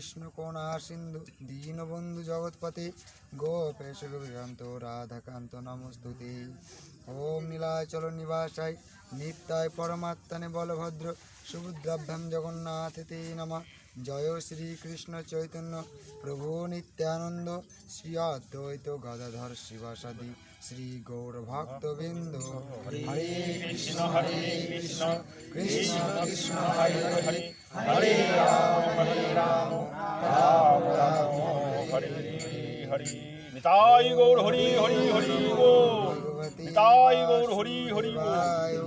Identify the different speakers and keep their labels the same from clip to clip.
Speaker 1: কৃষ্ণ করুণা সিন্ধু দীনবন্ধু জগৎপতে গোপেশ গোপীকান্ত রাধাকান্ত নমস্তুতে। ওম নীলাচল নিবাসায় নিত্যায় পরমাত্মনে বলভদ্র সুভদ্রাভ্যাম জগন্নাথতে নমঃ। জয় শ্রীকৃষ্ণ চৈতন্য প্রভু নিত্যানন্দ শ্রী অদ্বৈত গদাধর শিবাসাদি শ্রী গৌর ভক্তবৃন্দ। হরে কৃষ্ণ কৃষ্ণ কৃষ্ণ হরে হরে হরে রাম রাম রাম
Speaker 2: হরে হরে নিতাই গৌর হরি হরি হরি বল, নিতাই গৌর হরি হরি বল।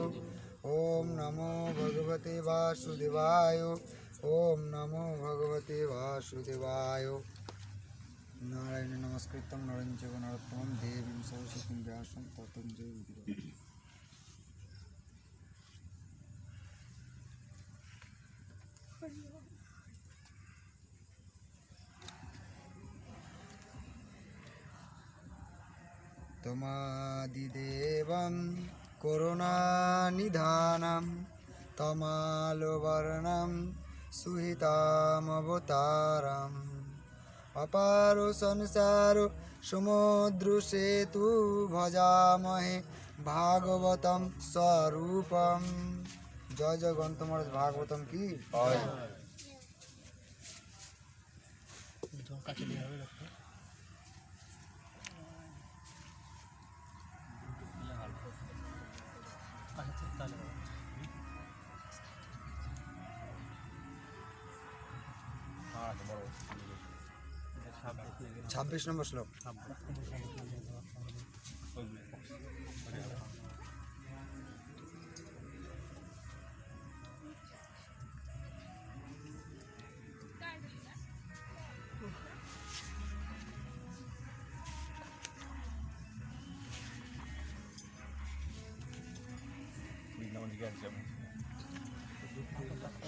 Speaker 1: ওম নমো ভগবতে বাসুদেবায়। ওম নমো ভগবতে বাসুদেবায়। নারায়ণ নমস্কৃত্যং নরং চৈব নরোত্তমং দেবীং সরস্বতীং ব্যাসং ততো জয়মুদিরতি। তমাদিদেবং করুণানিধানং তমালোবর্ণং সুহিতামবতারং অপার সংসার সমুদ্র সেতু ভজামহে ভাগবতম স্বরূপম। জয় জয় গ্রন্থ মহারাজ ভাগবতম কি। ছাব্বিশ নম্বর শ্লোক।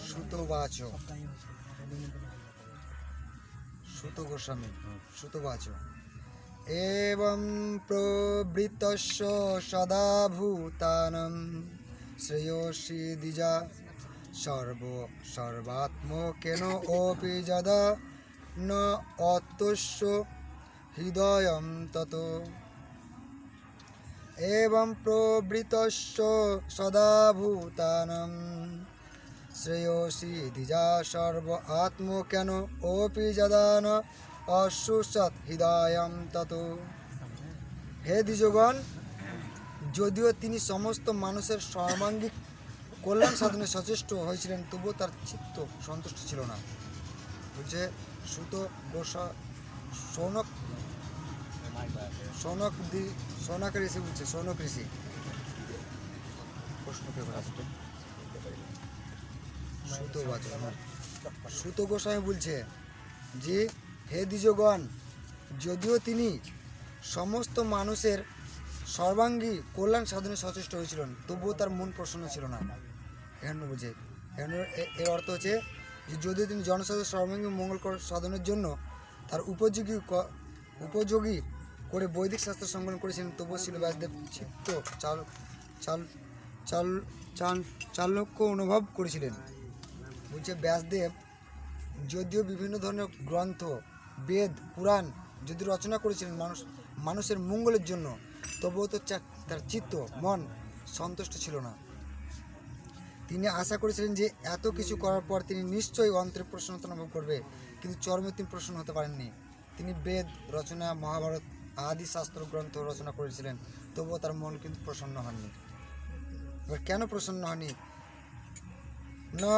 Speaker 1: সুতবাচ সুত গোস্বামী সুতবাচ এবং প্রবৃত্তস্য সদা ভূতানাং শ্রেয়সী দ্বিজা সর্বাত্মকেন অপি যদা ন অত্যস্য হৃদয়ং ততো। এবং প্রবৃত্তস্য সদা ভূতানাং শ্রেয়সী দ্বিজা সর্ব আত্মকেন অপি যদা ন অশুসৎ হৃদয়ং ততো। হে দ্বিজগণ, যদিও তিনি সমস্ত মানুষের সর্বাঙ্গীক কল্যাণ সাধনে সচেষ্ট হয়েছিলেন, তবুও তার চিত্ত সন্তুষ্ট ছিল না। বলছে সুত সৌনক ঋষি বলছে, সৌনক ঋষি প্রশ্ন পেপার আসবে। সুত গোস্বামী বলছে যে হে দ্বিজগণ, যদিও তিনি সমস্ত মানুষের সর্বাঙ্গী কল্যাণ সাধনে সচেষ্ট হয়েছিলেন, তবুও তার মন প্রসন্ন ছিল না। এখানে বুঝে এর অর্থ হচ্ছে যে যদিও তিনি জনসাধারণের সর্বাঙ্গী মঙ্গল সাধনের জন্য তার উপযোগী করে বৈদিক শাস্ত্র সংগ্রহ করেছিলেন, তবুও ছিল ব্যাসদেব চিত্ত চালক্য অনুভব করেছিলেন। বলছে ব্যাসদেব যদিও বিভিন্ন ধরনের গ্রন্থ বেদ পুরাণ যদি রচনা করেছিলেন মানুষের মঙ্গলের জন্য, তবুও তো তার চিত্ত মন সন্তুষ্ট ছিল না। তিনি আশা করেছিলেন যে এত কিছু করার পর তিনি নিশ্চয়ই অন্তরে প্রসন্নতা অনুভব করবে, কিন্তু চরমে তিনি প্রসন্ন হতে পারেননি। তিনি বেদ রচনা, মহাভারত আদি শাস্ত্র গ্রন্থ রচনা করেছিলেন, তবুও তার মন কিন্তু প্রসন্ন হয়নি। এবার কেন প্রসন্ন হয়নি? না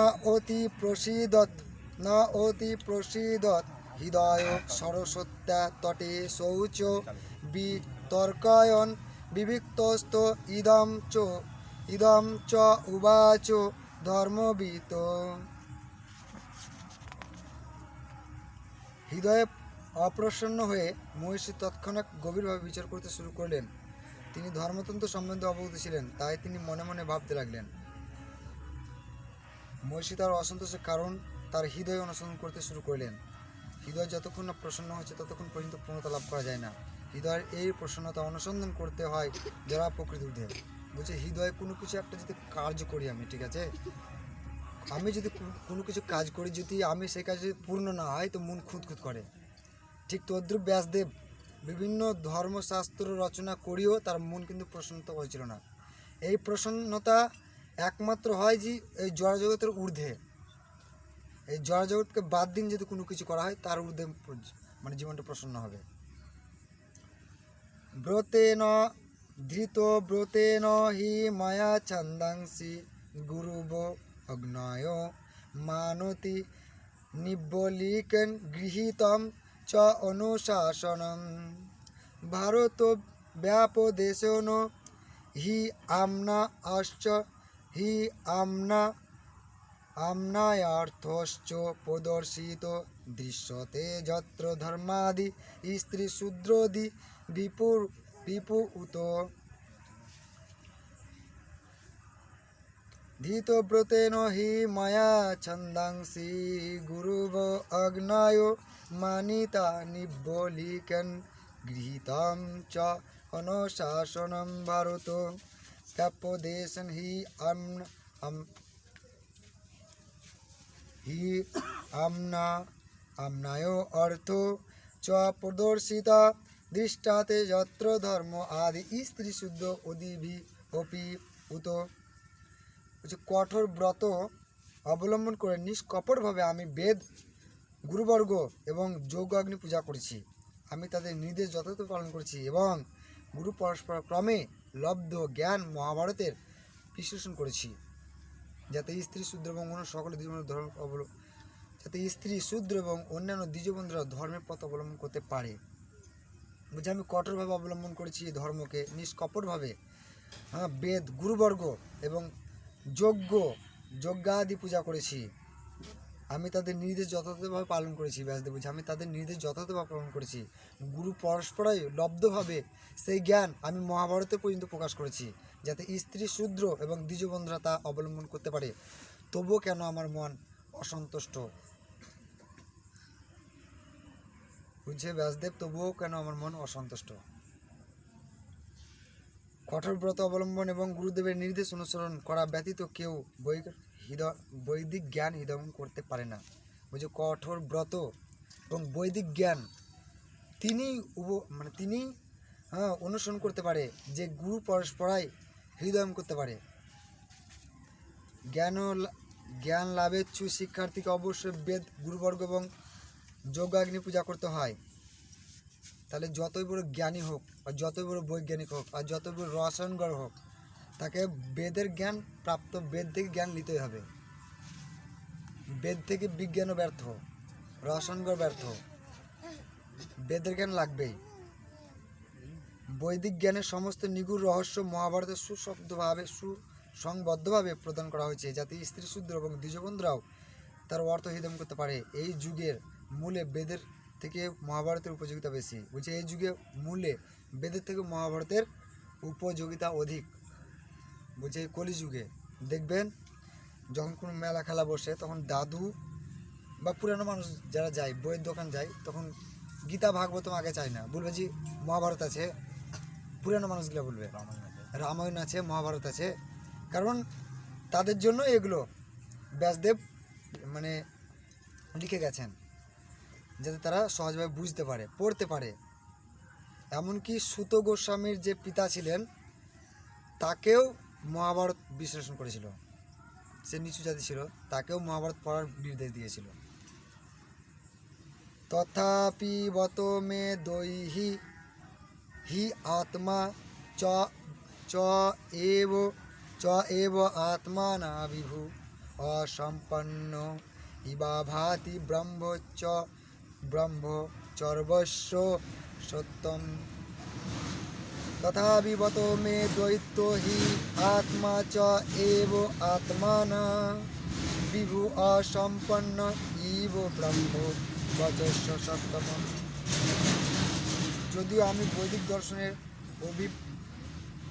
Speaker 1: অতি প্রসীদত হৃদয় সরস্বত্যা তটে শৌচ বিতর্কয়ন বিবিক্তস্ত ইদম চ উবাচ ধর্মবিত। হৃদয়ে অপ্রসন্ন হয়ে মহর্ষি তৎক্ষণাৎ গভীরভাবে বিচার করতে শুরু করলেন। তিনি ধর্মতন্ত্র সম্বন্ধে অবগত ছিলেন, তাই তিনি মনে মনে ভাবতে লাগলেন। মহর্ষি তার অসন্তোষের কারণ তার হৃদয় অনুসরণ করতে শুরু করলেন। হৃদয় যতক্ষণ না প্রসন্ন হচ্ছে ততক্ষণ পর্যন্ত পূর্ণতা লাভ করা যায় না। হৃদয়ের এই প্রসন্নতা অনুসন্ধান করতে হয় যারা প্রকৃতির ঊর্ধ্বে। বলছে হৃদয়ে কোনো কিছু একটা যদি কার্য করি আমি, ঠিক আছে, আমি যদি কোনো কিছু কাজ করি, যদি আমি সেই কাজ যদি পূর্ণ না হয় তো মন খুঁত করে। ঠিক তদ্রূপ ব্যাসদেব বিভিন্ন ধর্মশাস্ত্র রচনা করিও তার মন কিন্তু প্রসন্নতা হয়েছিল না। এই প্রসন্নতা একমাত্র হয় যে এই জড়জগতের ঊর্ধ্বে, এই জড়জগৎকে বাদ দিন যদি কোনো কিছু করা হয় তার ঊর্ধ্বে মানে জীবনটা প্রসন্ন হবে। ব্রতেন ধৃত ব্রতেন হি মায়া ছন্দাংসি গুরুব অগ্নয় মানতি নিব্বলিকেন গৃহীতম চ অনুশাসনম ভারত ব্যাপদেশেন হি আমনা আশ্চ হি আমনায়ার্থশ্চ প্রদর্শিত দৃশ্যতে যত্র ধর্মাদি স্ত্রী শূদ্রদি বিপুত ধৃতব্রতেন হি মায়া ছন্দাংসি গুরুব অগ্নায় মানিতা নিব্বলিকেন গৃহীতম চ অনুশাসনম ভারত ব্যাপদেশন হি আমনায় অর্থ চ প্রদর্শিত দৃষ্টাতে যত্র ধর্ম আদি স্ত্রী শুদ্ধ অদিভি অপি উত। কঠোর ব্রত অবলম্বন করে নিষ্কপটভাবে আমি বেদ গুরুবর্গ এবং যজ্ঞাগ্নি পূজা করেছি। আমি তাদের নির্দেশ যথাযথ পালন করেছি এবং গুরু পরস্পর ক্রমে লব্ধ জ্ঞান মহাভারতের বিশ্লেষণ করেছি, যাতে স্ত্রী শূদ্র এবং অন্য সকল দ্বিজবন্ধুরা ধর্ম যাতে স্ত্রী শূদ্র এবং অন্যান্য দ্বিজবন্ধুরা ধর্মের পথ অবলম্বন করতে পারে। বুঝে আমি কঠোরভাবে অবলম্বন করেছি এই ধর্মকে, নিষ্কপটভাবে বেদ গুরুবর্গ এবং যজ্ঞাদি পূজা করেছি। আমি তাদের নির্দেশ যথাযথভাবে পালন করেছি। ব্যাসদেব বলছি আমি তাদের নির্দেশ যথাযথভাবে পালন করেছি। গুরু পরস্পরই লব্ধভাবে সেই জ্ঞান আমি মহাভারতে পর্যন্ত প্রকাশ করেছি, যাতে স্ত্রী শূদ্র এবং দ্বিজবন্ধুরা তা অবলম্বন করতে পারে। তবুও কেন আমার মন অসন্তুষ্ট? বুঝছে ব্যাসদেব, তবুও কেন আমার মন অসন্তুষ্ট? কঠোর ব্রত অবলম্বন এবং গুরুদেবের নির্দেশ অনুসরণ করা ব্যতীত কেউ বৈদিক জ্ঞান হৃদয়ঙ্গম করতে পারে না। বুঝছো, কঠোর ব্রত এবং বৈদিক জ্ঞান তিনি অনুসরণ করতে পারে, যে গুরু পরস্পরাই হৃদয়ঙ্গম করতে পারে। জ্ঞান লাভের শিক্ষার্থীকে অবশ্যই বেদ গুরুবর্গ এবং যজ্ঞাগ্নি পূজা করতে হয়। তাহলে যতই বড় জ্ঞানী হোক আর যতই বড় বৈজ্ঞানিক হোক আর যতই বড় রসায়নজ্ঞ হোক, তাকে বেদের জ্ঞান প্রাপ্ত, বেদ থেকে জ্ঞান নিতেই হবে। বেদ থেকে বিজ্ঞানও ব্যর্থ, রসায়নজ্ঞ ব্যর্থ, বেদের জ্ঞান লাগবেই। বৈদিক জ্ঞানের সমস্ত নিগুড় রহস্য মহাভারতে সুসংবদ্ধভাবে প্রদান করা হয়েছে, যাতে স্ত্রী শূদ্র এবং দ্বিজবন্ধুরাও তার অর্থ হৃদয়ম করতে পারে। এই যুগের মূলে বেদের থেকে মহাভারতের উপযোগিতা বেশি। বলছে এই যুগে মূলে বেদের থেকে মহাভারতের উপযোগিতা অধিক। বলছে এই কলিযুগে দেখবেন যখন কোনো মেলা খেলা বসে, তখন দাদু বা পুরানো মানুষ যারা যায়, বইয়ের দোকান যায়, তখন গীতা ভাগবতম আগে চায় না, বলবে যে মহাভারত আছে। পুরানো মানুষগুলো বলবে রামায়ণ আছে, মহাভারত আছে, কারণ তাদের জন্য এগুলো ব্যাসদেব লিখে গেছেন, যাতে তারা সহজভাবে বুঝতে পারে, পড়তে পারে। এমনকি সুত গোস্বামীর যে পিতা ছিলেন, তাকেও মহাভারত বিশ্লেষণ করেছিল। সে নিচু জাতি ছিল, তাকেও মহাভারত পড়ার নির্দেশ দিয়েছিল। তথাপি বত মে দৈহি হি আত্মা চ এব আত্মা না বিভু অসম্পন্ন ইবা ভাতি ব্রহ্মচর্বস্য সত্যম। তথাপি বত মে দ্বৈত হি আত্মা চ এব আত্মানা বিভু অসম্পন্ন ইব ব্রহ্মচর্বস্য সত্যম। যদিও আমি বৈদিক দর্শনের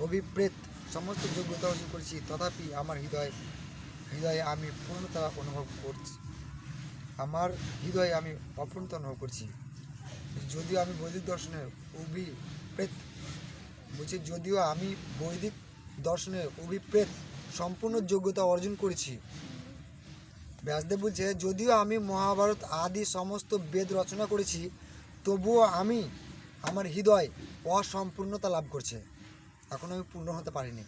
Speaker 1: অভিপ্রেত সমস্ত যোগ্যতা অর্জন করেছি, তথাপি আমার হৃদয়ে আমি পূর্ণতা অনুভব করছি। যদিও আমি বৈদিক দর্শনের অভিপ্রেত সম্পূর্ণ যোগ্যতা অর্জন করেছি, ব্যাসদেব বলছে, যদিও আমি মহাভারত আদি সমস্ত বেদ রচনা করেছি, তবুও আমার হৃদয় অসম্পূর্ণতা লাভ করছে, এখন আমি পূর্ণ হতে পারিনি।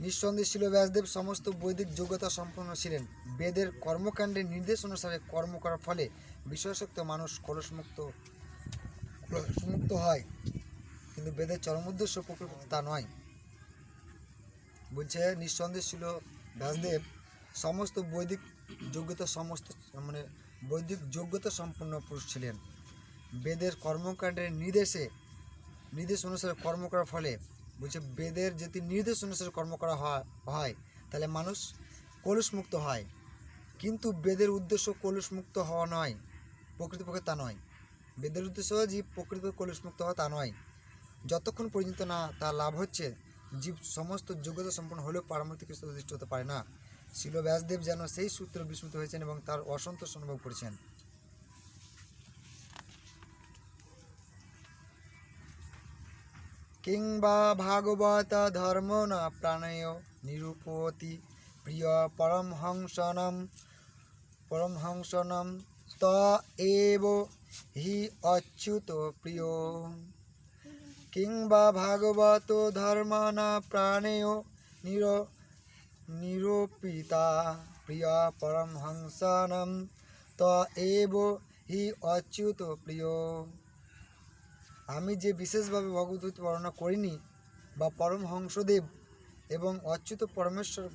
Speaker 1: নিঃসন্দেহে ছিল ব্যাসদেব সমস্ত বৈদিক যোগ্যতা সম্পন্ন ছিলেন। বেদের কর্মকাণ্ডের নির্দেশ অনুসারে কর্ম করার ফলে বিষয়াসক্ত মানুষ কলসমুক্ত হয়, কিন্তু বেদের চরম উদ্দেশ্য প্রকৃত তা নয়। বলছে নিঃসন্দেহে ছিল ব্যাসদেব সমস্ত বৈদিক যোগ্যতা সম্পন্ন পুরুষ ছিলেন। বেদের কর্মকাণ্ডের নির্দেশ অনুসারে কর্ম করার ফলে, বলছে বেদের যদি নির্দেশ অনুসারে কর্ম করা হয় তাহলে মানুষ কলুষমুক্ত হয়, কিন্তু বেদের উদ্দেশ্য কলুষমুক্ত হওয়া নয়, প্রকৃতপক্ষে তা নয়। বেদের উদ্দেশ্য যে প্রকৃতপক্ষে কলুষমুক্ত হওয়া তা নয়। যতক্ষণ পর্যন্ত না তা লাভ হচ্ছে, জীব সমস্ত যোগ্যতা সম্পন্ন হলেও পারমার্থিক স্তরে অধিষ্ঠিত হতে পারে না। শিল ব্যাসদেব যেন সেই সূত্রে বিস্মৃত হয়েছেন এবং তার অসন্তোষ অনুভব করেছেন। কিংবা ভাগবত ধর্ম না প্রাণয় নিরূপতি প্রিয় পরমহংসনম ত এব হি অচ্যুত প্রিয়। কিংবা ভাগবত ধর্ম না প্রাণেয় নিরূপিতা প্রিয় পরমহংসনম ত এব হি অচ্যুত প্রিয়। আমি যে বিশেষভাবে ভগবদ্গীতা বর্ণনা করিনি বা পরমহংসদেব এবং অচ্যুত পরমেশ্বর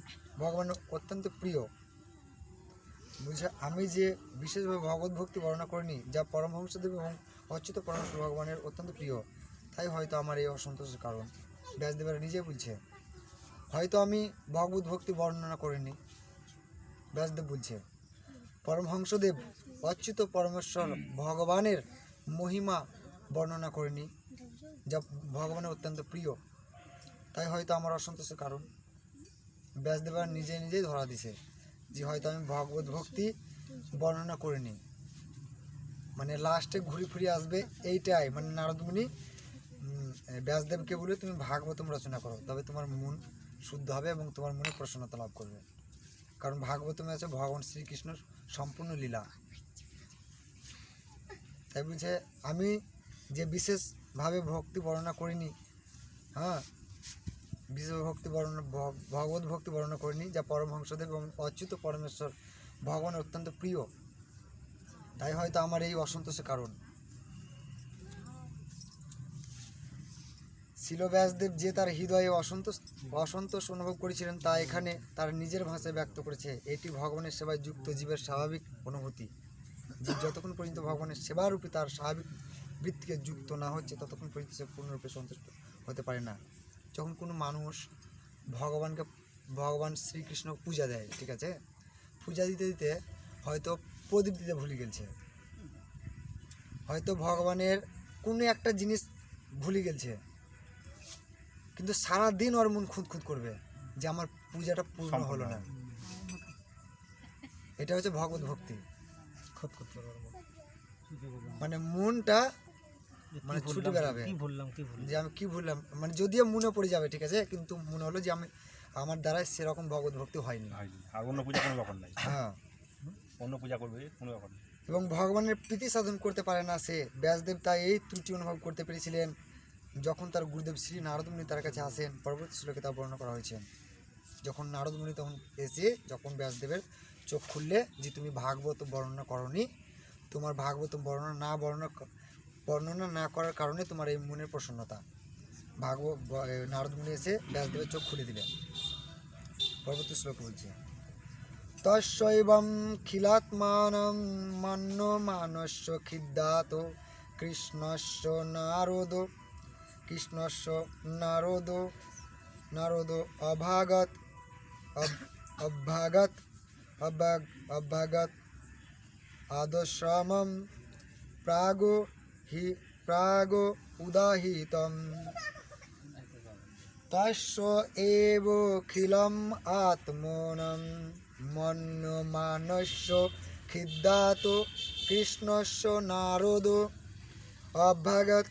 Speaker 1: ভগবানের অত্যন্ত প্রিয়, বুঝে আমি যে বিশেষভাবে ভগবত ভক্তি বর্ণনা করিনি যা পরমহংসদেব এবং অচ্যুত পরমেশ্বর ভগবানের অত্যন্ত প্রিয়, তাই হয়তো আমার এই অসন্তোষের কারণ। ব্যাসদেবের নিজে বলছে হয়তো আমি ভগবত ভক্তি বর্ণনা করিনি। ব্যাসদেব বলছে পরমহংসদেব অচ্যুত পরমেশ্বর ভগবানের মহিমা বর্ণনা করিনি যা ভগবানের অত্যন্ত প্রিয়, তাই হয়তো আমার অসন্তোষের কারণ। ব্যাসদেব নিজেই ধরা দিছে যে হয়তো আমি ভগবত ভক্তি বর্ণনা করিনি, মানে লাস্টে ঘুরে ফিরে আসবে এইটাই, মানে নারদমুনি ব্যাসদেবকে বলে তুমি ভাগবতম রচনা করো, তবে তোমার মন শুদ্ধ হবে এবং তোমার মনে প্রসন্নতা লাভ করবে, কারণ ভাগবতমে আছে ভগবান শ্রীকৃষ্ণর সম্পূর্ণ লীলা। তাই বলছে আমি যে বিশেষভাবে ভক্তি বর্ণনা করিনি, বিশেষ ভগবত ভক্তি বর্ণনা করিনি যা পরমহংসদেব এবং অচ্যুত পরমেশ্বর ভগবান অত্যন্ত প্রিয়, তাই হয়তো আমার এই অসন্তোষের কারণ। শিল ব্যাসদেব যে তার হৃদয়ে অসন্তোষ অনুভব করেছিলেন তা এখানে তার নিজের ভাষায় ব্যক্ত করেছে। এটি ভগবানের সেবায় যুক্ত জীবের স্বাভাবিক অনুভূতি। জীব যতক্ষণ পর্যন্ত ভগবানের সেবারূপী তার স্বাভাবিক বৃত্তিকে যুক্ত না হচ্ছে ততক্ষণ পর্যন্ত সে পূর্ণরূপে সন্তুষ্ট হতে পারে না। যখন কোনো মানুষ ভগবান শ্রীকৃষ্ণ পূজা দেয়, ঠিক আছে, পূজা দিতে দিতে হয়তো প্রদীপ দিতে ভুলে গেছে, হয়তো ভগবানের কোনো একটা জিনিস ভুলে গেছে, কিন্তু সারাদিন ওর মন খুঁতখুত করবে যে আমার পূজাটা পূর্ণ হলো না। এটা হচ্ছে ভগবত ভক্তি। মানে মনটা মানে ছুটে বেড়াবে যে আমি কি ভুললাম, মানে যদিও মনে পড়ে যাবে, ঠিক আছে, কিন্তু মনে হলো যে আমার দ্বারা সেরকম ভগবত ভক্তি হয়নি।
Speaker 2: আর অন্য পূজা কোনো ব্যাপার নাই।
Speaker 1: হ্যাঁ,
Speaker 2: অন্য পূজা করবে কোনো ব্যাপার নেই।
Speaker 1: এবং ভগবানের প্রীতি সাধন করতে পারে না সে। ব্যাসদেব তাই এই ত্রুটি অনুভব করতে পেরেছিলেন যখন তার গুরুদেব শ্রী নারদমুনি তার কাছে আসেন। পরবর্তী শ্লোকে তা বর্ণনা করা হয়েছে। যখন নারদমুনি তখন এসে যখন ব্যাসদেবের চোখ খুললে যে তুমি ভাগবত বর্ণনা করনি, তোমার ভাগবত বর্ণনা না করার কারণে তোমার এই মনের প্রসন্নতা। নারদমুনি এসে ব্যাসদেবের চোখ খুলে দিলেন। পরবর্তী শ্লোক বলছে তস্যৈবং খিলাত্মানং মন্য মানস্য খিদ্দাত কৃষ্ণস্য নারদ অভ্যাগত আদশ্রমম প্রাগ উদাহিতম তস্য এব খিলম আত্মনম মন্য মানস্য খিদ্দাত কৃষ্ণস্য নারদ অভ্যাগত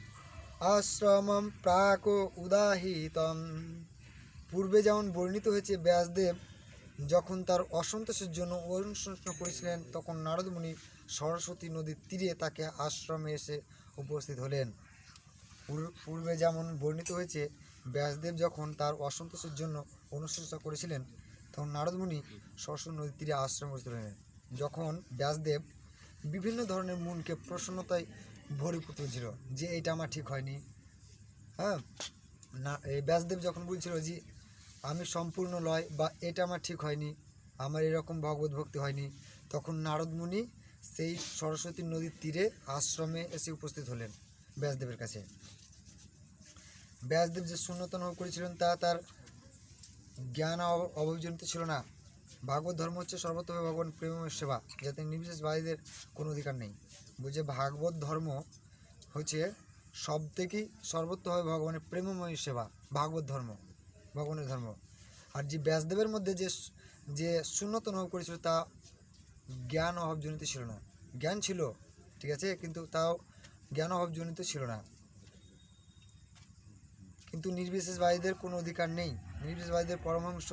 Speaker 1: আশ্রমম প্রাক উদাহিতম। পূর্বে যেমন বর্ণিত হয়েছে ব্যাসদেব যখন তার অসন্তোষের জন্য অনুশোচনা করেছিলেন, তখন নারদ মুনি সরস্বতী নদীর তীরে তাকে আশ্রমে এসে উপস্থিত হলেন। পূর্বে যেমন বর্ণিত হয়েছে, ব্যাসদেব যখন তার অসন্তোষের জন্য অনুশোচনা করেছিলেন, তখন নারদ মুনি সরস্বতী নদীর তীরে আশ্রমে উপস্থিত হলেন। যখন ব্যাসদেব বিভিন্ন ধরনের মনকে প্রসন্নতায় ভরিপুত ছিল যে এটা আমার ঠিক হয়নি, হ্যাঁ, না এই ব্যাসদেব যখন বলছিল যে আমি সম্পূর্ণ লয় বা এটা আমার ঠিক হয়নি, আমার এরকম ভগবত ভক্তি হয়নি, তখন নারদ মুনি সেই সরস্বতী নদীর তীরে আশ্রমে এসে উপস্থিত হলেন ব্যাসদেবের কাছে। ব্যাসদেব যে শূন্যতা অনুভব করেছিলেন তা তার জ্ঞান অভাবজনিত ছিল না। ভাগবত ধর্ম হচ্ছে সর্বতভাবে ভগবান প্রেমময় সেবা, যাতে নির্বিশেষবাদীদের কোনো অধিকার নেই। বুঝে ভাগবত ধর্ম হচ্ছে সব থেকেই সর্বতভাবে ভগবানের প্রেমময় সেবা, ভাগবত ধর্ম ভগবানের ধর্ম। আর যে ব্যাসদেবের মধ্যে যে শূন্যতা অনুভব করেছিল তা জ্ঞান অভাবজনিত ছিল না। জ্ঞান ছিল ঠিক আছে, কিন্তু তাও জ্ঞান অভাবজনিত ছিল না। কিন্তু নির্বিশেষবাদীদের কোনো অধিকার নেই। নির্বিশেষবাদীদের পরমাংশ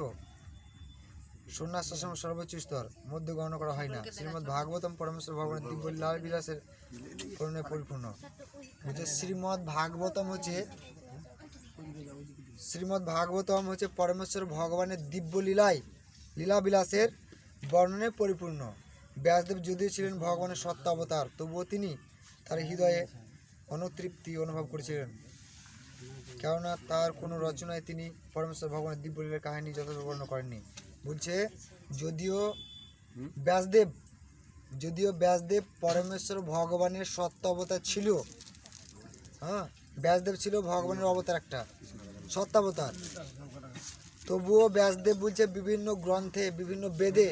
Speaker 1: সন্ন্যাস আশ্রম সর্বোচ্চ স্তর মধ্যে গণনা করা হয় না। শ্রীমদ্ ভাগবতম পরমেশ্বর ভগবানের দিব্য লীলা বিলাসের করুণায় পরিপূর্ণ। শ্রীমদ্ ভাগবতম হচ্ছে পরমেশ্বর ভগবানের দিব্য লীলাবিলাসের বর্ণনে পরিপূর্ণ। ব্যাসদেব যদিও ছিলেন ভগবানের সত্য অবতার, তবুও তিনি তার হৃদয়ে অনুতৃপ্তি অনুভব করেছিলেন, কেননা তার কোনো রচনায় তিনি পরমেশ্বর ভগবানের দিব্য লীলার কাহিনী যথাযথ বর্ণনা করেননি। বলছে যদিও ব্যাসদেব পরমেশ্বর ভগবানের সত্য অবতার ছিল, হ্যাঁ, ব্যাসদেব ছিল ভগবানের অবতার, একটা সত্যাবতার, তবুও ব্যাসদেব বলছে বিভিন্ন গ্রন্থে বিভিন্ন বেদে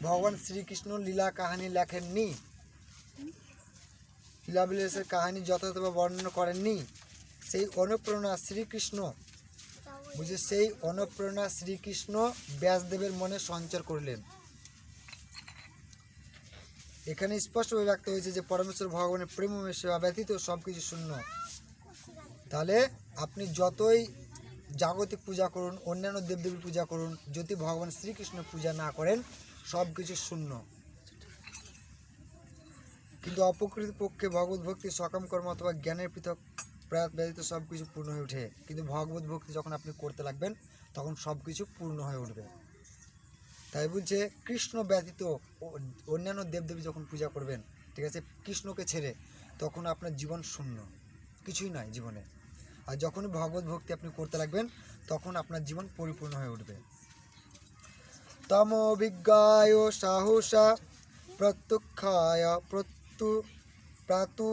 Speaker 1: ভগবান শ্রীকৃষ্ণ লীলা কাহিনী লেখেননি, লীলাবিলাসের কাহিনী যথাযথভাবে বর্ণনা করেননি। সেই অনুপ্রেরণা শ্রীকৃষ্ণ ব্যাসদেবের মনে সঞ্চার করলেন। এখানে স্পষ্টভাবে ব্যক্ত হয়েছে যে পরমেশ্বর ভগবানের প্রেমময় সেবা ব্যতীত সব কিছু শূন্য। তাহলে আপনি যতই জাগতিক পূজা করুন, অন্যান্য দেবদেবীর পূজা করুন, যদি ভগবান শ্রীকৃষ্ণ পূজা না করেন সব কিছু শূন্য। কিন্তু অপকৃত পক্ষে ভগবত ভক্তি সকাম কর্ম অথবা জ্ঞানের পৃথক প্রয়াস ব্যতীত সব কিছু পূর্ণ হয়ে ওঠে। কিন্তু ভগবত ভক্তি যখন আপনি করতে লাগবেন তখন সব কিছু পূর্ণ হয়ে উঠবে। তাই বলছে কৃষ্ণ ব্যতীত অন্যান্য দেবদেবী যখন পূজা করবেন, ঠিক আছে, কৃষ্ণকে ছেড়ে, তখন আপনার জীবন শূন্য, কিছুই নয় জীবনে। আর যখনই ভগবত ভক্তি আপনি করতে লাগবেন তখন আপনার জীবন পরিপূর্ণ হয়ে উঠবে। তম অভিজ্ঞায় সাহসা প্রত্যক্ষায় প্রাতু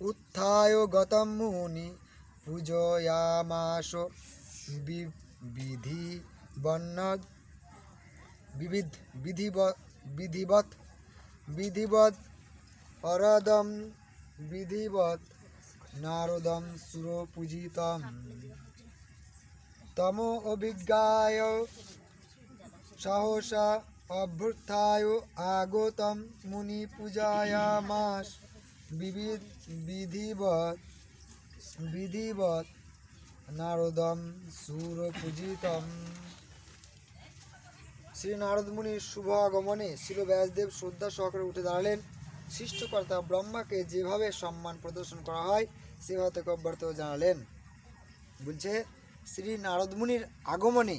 Speaker 1: উত্থায় গতম মুনি পূজয়ামাস বিধিবৎ অরদম বিধিবৎ নারদম সুরপূজিতম। তম অভিজ্ঞায় সাহসা অভ্যুত্থায় আগতম মুনি পূজায়ামাস বিধিবৎ নারদম সুরপূজিতম। শ্রী নারদ মুনির শুভ আগমনে শ্রীল ব্যাসদেব শ্রদ্ধা সহকারে উঠে দাঁড়ালেন। সৃষ্টিকর্তা ব্রহ্মাকে যেভাবে সম্মান প্রদর্শন করা হয় সেভাবে তাকে অভ্যর্থ জানালেন। বলছে শ্রী নারদ মুনির আগমনে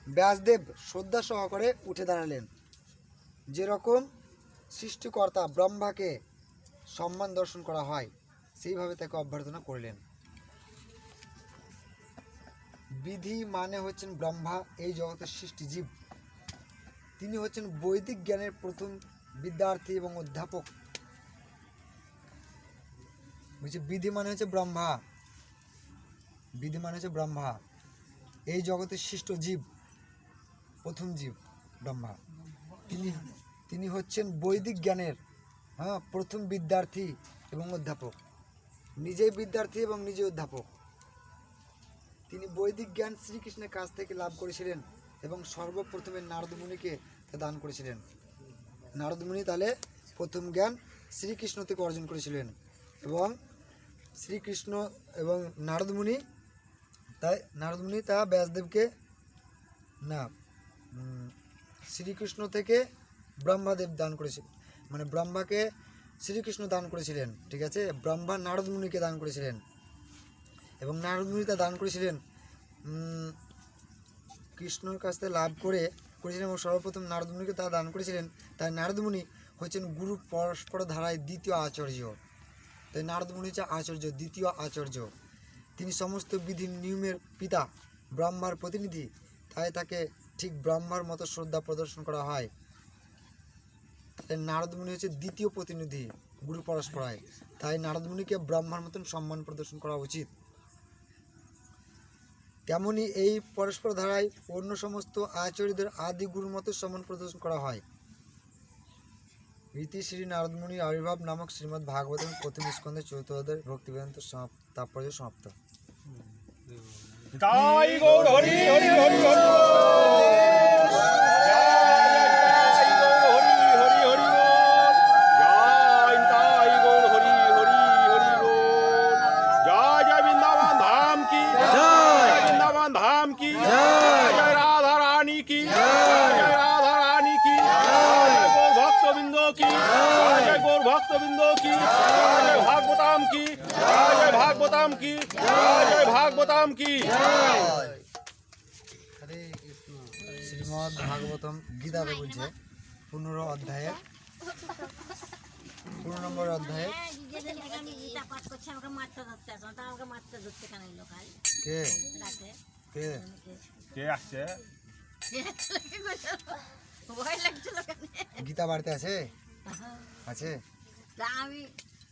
Speaker 1: ব্যাসদেব শ্রদ্ধা সহকারে উঠে দাঁড়ালেন, যেরকম সৃষ্টিকর্তা ব্রহ্মাকে সম্মান দর্শন করা হয় সেইভাবে তাকে অভ্যর্থনা করলেন। বিধি মানে হচ্ছেন ব্রহ্মা, এই জগতের সৃষ্টি জীব। তিনি হচ্ছেন বৈদিক জ্ঞানের প্রথম বিদ্যার্থী এবং অধ্যাপক। বলছে বিধি মানে হচ্ছে ব্রহ্মা, বিধি মানে হচ্ছে ব্রহ্মা, এই জগতের সৃষ্ট জীব, প্রথম জীব ব্রহ্মা। তিনি হচ্ছেন বৈদিক জ্ঞানের প্রথম বিদ্যার্থী এবং অধ্যাপক, নিজেই বিদ্যার্থী এবং নিজে অধ্যাপক। তিনি বৈদিক জ্ঞান শ্রীকৃষ্ণের কাছ থেকে লাভ করেছিলেন এবং সর্বপ্রথমে নারদ মুনিকে তা দান করেছিলেন। নারদ মুনি তাহলে প্রথম জ্ঞান শ্রীকৃষ্ণ থেকে অর্জন করেছিলেন এবং শ্রীকৃষ্ণ এবং নারদ মুনি তা ব্যাসদেবকে শ্রীকৃষ্ণ থেকে ব্রহ্মাদেব দান করেছিলেন, মানে ব্রহ্মাকে শ্রীকৃষ্ণ দান করেছিলেন, ঠিক আছে। ব্রহ্মা নারদ মুনিকে দান করেছিলেন এবং নারদ মুনি তা দান করেছিলেন কৃষ্ণর কাছ থেকে লাভ করেছিলেন এবং সর্বপ্রথম নারদ মুনিকে তা দান করেছিলেন। তাই নারদ মুনি হচ্ছেন গুরু পরস্পর ধারায় দ্বিতীয় আচার্য। তাই নারদ মুনি হচ্ছে আচার্য, দ্বিতীয় আচার্য। তিনি সমস্ত বিধি নিয়মের পিতা, ব্রহ্মার প্রতিনিধি। তাই তাকে ঠিক ব্রহ্মার মতো শ্রদ্ধা প্রদর্শন করা হয়। তাই নারদ মুনি হচ্ছে দ্বিতীয় প্রতিনিধি গুরু পরস্পরায়। তাই নারদ মুনিকে ব্রহ্মার মতন সম্মান প্রদর্শন করা উচিত। তেমনি এই পরস্পর ধারায় অন্য সমস্ত আচার্যদের আদি গুরুর মতো সম্মান প্রদর্শন করা হয়। ইতি শ্রী নারদ মুনির আবির্ভাব নামক শ্রীমদ্ ভাগবতম প্রথম স্কন্ধে চতুর্থ অধ্যায় ভক্তিবেদান্ত তাৎপর্য সমাপ্ত।
Speaker 2: নিতাই গৌর হরি হরি হরি হরি धाम की जय, राधा रानी की जय, राधा रानी की जय, गौर भक्त बिंदो की जय, गौर भक्त बिंदो की जय, भागवताम की जय, भागवताम की जय, भागवताम की
Speaker 1: হরে কৃষ্ণ। শ্রীমদ্ ভাগবতম গীতাতে বলছে 15 অধ্যায়ে 15 নম্বর অধ্যায়ে কে কে
Speaker 2: কে আসছে?
Speaker 1: গীতা বাড়িতে আছে আছে
Speaker 3: আমি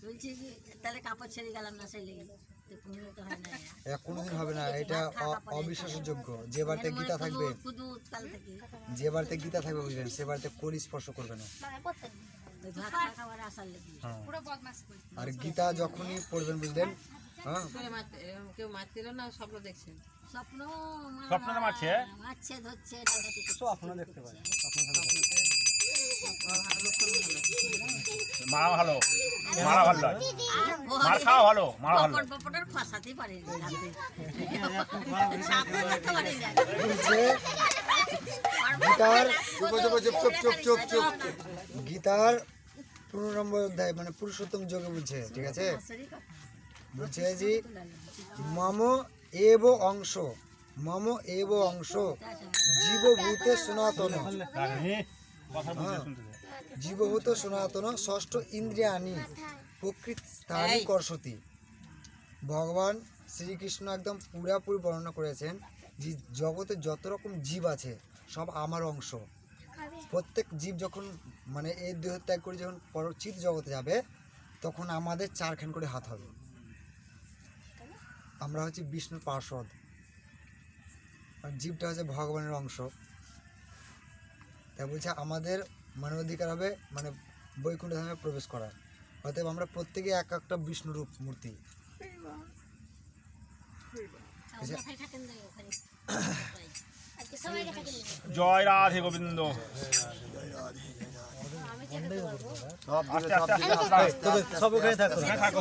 Speaker 3: বলছি কি তাহলে কাপড় ছেড়ে গেলাম না সেই লেগে
Speaker 1: এটা কোনোদিন হবে না, এটা অবিশ্বাসযোগ্য। যে বাড়িতে গীতা থাকবে, যে বাড়িতে গীতা থাকবে বুঝলেন, সে বাড়িতে কলি স্পর্শ করবে না। আর গীতা যখনই পড়বেন বুঝলেন, হ্যাঁ
Speaker 4: কেউ মারছিল না, স্বপ্ন দেখছেন।
Speaker 2: স্বপ্নে মারছে,
Speaker 3: মারছে ধরছে
Speaker 1: স্বপ্ন দেখতে পারে।
Speaker 2: মারা ভালো, মারা ভালো নয়, মার খাওয়া ভালো, মারা ভালো নয়।
Speaker 3: পপটার ফাঁসাতে পারে
Speaker 1: গীতার 15 নম্বর অধ্যায় মানে পুরুষোত্তম যোগে বলছে, ঠিক আছে। বলছে যে মম এব অংশ, মম এব অংশ জীবভূতে সনাতন, জীবভূত সনাতন ষষ্ঠ ইন্দ্রিয়ানি প্রকৃতি কর্ষতি। ভগবান শ্রীকৃষ্ণ একদম পুরাপুরি বর্ণনা করেছেন যে জগতে যত রকম জীব আছে সব আমার অংশ। প্রত্যেক জীব যখন মানে এই দেহ ত্যাগ করে যখন পরচিত জগতে যাবে তখন আমাদের 4খান করে হাত হবে। আমরা হচ্ছে বিষ্ণুর পার্ষদ আর জীবটা হচ্ছে ভগবানের অংশ। তাই বলছে আমাদের মানবাধিকার হবে মানে বৈকুণ্ঠ ধামে প্রবেশ করার। অতএব আমরা প্রত্যেকে এক একটা বিষ্ণুরূপ মূর্তি।
Speaker 2: জয় রাধে গোবিন্দ। আস্তে আস্তে আস্তে আস্তে
Speaker 1: সব ওখানে থাকো।
Speaker 2: থাকো।